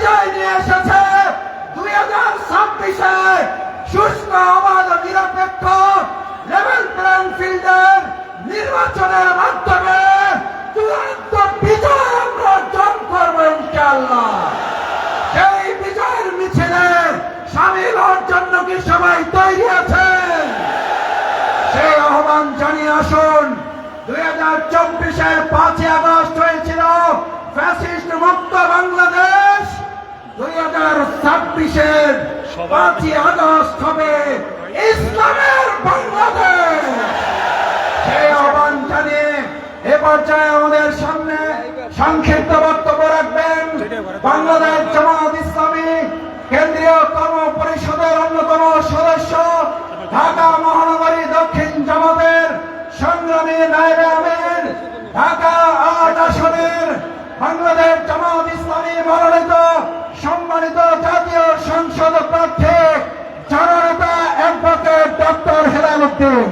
বিজয় নিয়ে এসেছে 2026-এ সুষ্ঠু অবাধ নিরপেক্ষ লেভেল প্লেইং ফিল্ডের নির্বাচনের মাধ্যমে চূড়ান্ত বিজয় আমরা অর্জন করব ইনশাআল্লাহ। সেই বিজয়ের মিছিলে সামিল হওয়ার জন্য কি সবাই তৈরি আছেন? সেই আহ্বান জানিয়ে আসুন। 2024-এর 5ই আগস্ট হয়েছিল ফ্যাসিস্ট মুক্ত বাংলাদেশ, 2026-এর 5ই আগস্ট হবে ইসলামের বাংলাদেশ। সেই আহ্বান জানিয়ে এ পর্যায়ে আমাদের সামনে সংক্ষিপ্ত বক্তব্য রাখবেন বাংলাদেশ জামাত ইসলামী কেন্দ্রীয় কর্ম পরিষদের অন্যতম সদস্য, ঢাকা মহানগরী দক্ষিণ জামাতের সংগ্রামী নায়েবে আমির, ঢাকা 8 আসনের বাংলাদেশ জামাত ইসলামী মনোনীত সম্মানিত জাতীয় সংসদ প্রার্থী জননেতা অ্যাডভোকেট ডক্টর হেলাল উদ্দিন।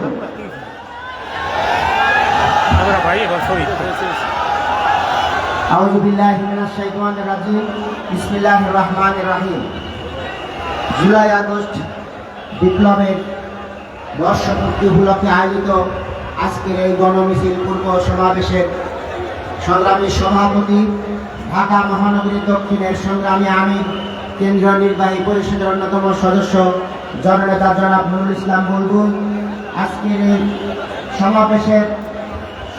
আউযু বিল্লাহি মিনাশ শাইতানির রাজিম। বিসমিল্লাহির রহমানির রহিম। জুলাই আগস্ট বিপ্লবের বর্ষপূর্তি উপলক্ষে আয়োজিত আজকের এই গণমিছিল পূর্ব সমাবেশের সংগ্রামী সভাপতি, ঢাকা মহানগরী দক্ষিণের সংগ্রামী আমির, কেন্দ্রীয় নির্বাহী পরিষদের অন্যতম সদস্য জননেতা জনাব নুরুল ইসলাম বুলবুল, আজকের এই সমাবেশের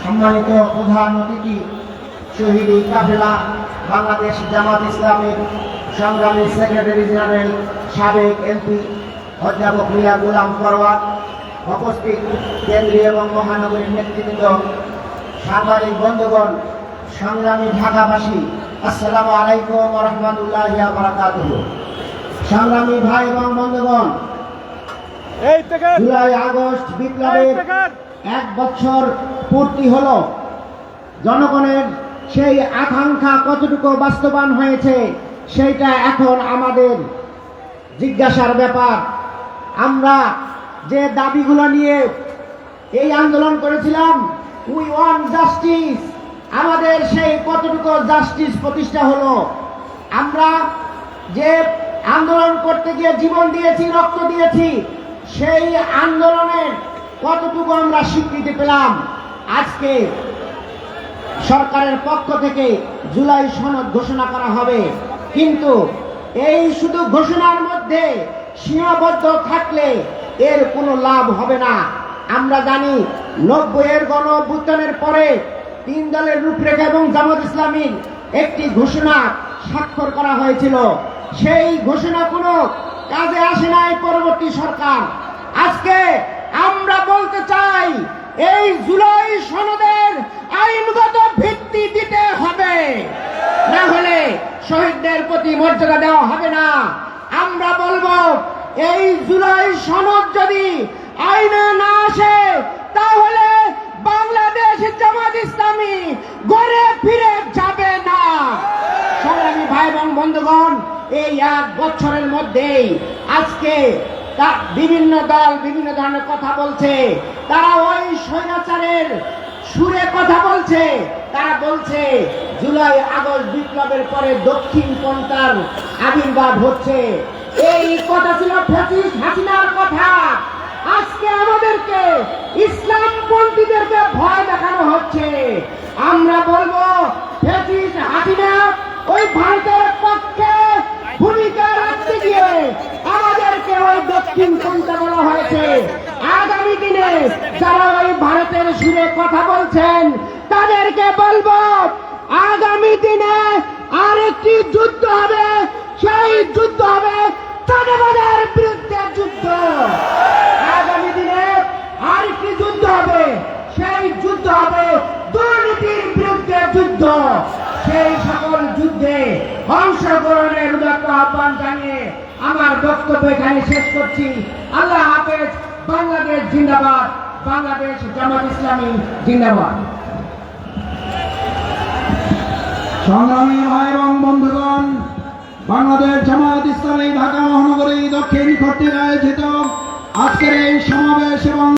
সম্মানিত প্রধান অতিথি শহীদ কাফেলা বাংলাদেশ জামাত ইসলামের সংগ্রামী সেক্রেটারি জেনারেল সাবেক এমপি অধ্যাপক মিয়া গোলাম পরোয়ার, উপস্থিত কেন্দ্রীয় এবং মহানগরীর নেতৃবৃন্দ, সাংবাদিক বন্ধুগণ, সংগ্রামী ঢাকাবাসী, আসসালামু আলাইকুম ওয়া রাহমাতুল্লাহি ওয়া বারাকাতুহু। সংগ্রামী ভাই এবং বন্ধুগণ, জুলাই আগস্ট বিপ্লবের 1 বছর পূর্তি হলো। জনগণের সেই আকাঙ্ক্ষা কতটুকু বাস্তবায়ন হয়েছে সেইটা এখন আমাদের জিজ্ঞাসার ব্যাপার। আমরা যে দাবিগুলো নিয়ে এই আন্দোলন করেছিলাম, উই ওয়ান্ট জাস্টিস, আমাদের সেই কতটুকু জাস্টিস প্রতিষ্ঠা হলো? আমরা যে আন্দোলন করতে গিয়ে জীবন দিয়েছি, রক্ত দিয়েছি, সেই আন্দোলনের কতটুকু আমরা স্বীকৃতি পেলাম? আজকে সরকারের পক্ষ থেকে জুলাই সনদ ঘোষণা করা হবে, কিন্তু এই শুধু ঘোষণার মধ্যে সীমাবদ্ধ থাকলে এর কোনো লাভ হবে না। আমরা জানি 90-এর গণ অভ্যুত্থানের পরে 3 দলের রূপরেখা এবং জামাত ইসলামীর একটি ঘোষণা স্বাক্ষর করা হয়েছিল। সেই ঘোষণা কোনো কাজে আসে নাই পরবর্তী সরকার। আজকে আমরা বলতে চাই, এই জুলাই সনদের আইনগত ভিত্তি দিতে হবে, না হলে শহীদদের প্রতি মর্যাদা দেওয়া হবে না। আমরা বলবো, এই জুলাই সনদ যদি আইনে না আসে, তাহলে বাংলাদেশ জামাত ইসলামী ঘরে ফিরে যাবে না। সংগ্রামী ভাই এবং বন্ধুগণ, এই 1 বছরের মধ্যেই আজকে বিভিন্ন দল বিভিন্ন ধরনের কথা বলছে। তারা ওই স্বৈরাচারের সুরে কথা বলছে। তারা বলছে জুলাই আগস্ট বিপ্লবের পরে দক্ষিণ পন্থার আবির্ভাব হচ্ছে। এই কথা ছিল ফ্যাসিস্ট হাসিনার কথা। আজকে আমাদেরকে ইসলামপন্থীদেরকে ভয় দেখানো হচ্ছে। আমরা বলবো, ফ্যাসিস্ট হাসিনা ওই ভারতের পক্ষে ভূমিকা রাখতে গিয়ে আমাদেরকে ওই দক্ষিণ পন্থা বলা হয়েছে। আগামী দিনে যারা ওই ভারতের সুরে কথা বলছেন, তাদেরকে বলবো, আগামী দিনে আরেকটি যুদ্ধ হবে। সেই যুদ্ধ হবে চাঁদাবাজের বিরুদ্ধে যুদ্ধ। আগামী দিনে আরেকটি যুদ্ধ হবে। সেই যুদ্ধ হবে দুর্নীতির বিরুদ্ধে যুদ্ধ। সেই সকল যুদ্ধে অংশগ্রহণের উদাত্ত আহ্বান জানিয়ে আমার বক্তব্য এখানে শেষ করছি। আল্লাহ হাফেজ। বাংলাদেশ জিন্দাবাদ। বাংলাদেশ জামাত ইসলামী জিন্দাবাদ। সংগ্রামী ভাই এবং বন্ধুগণ, বাংলাদেশ জামাত ইসলামী ঢাকা মহানগরী দক্ষিণ কর্তৃক আয়োজিত আজকের এই সমাবেশ এবং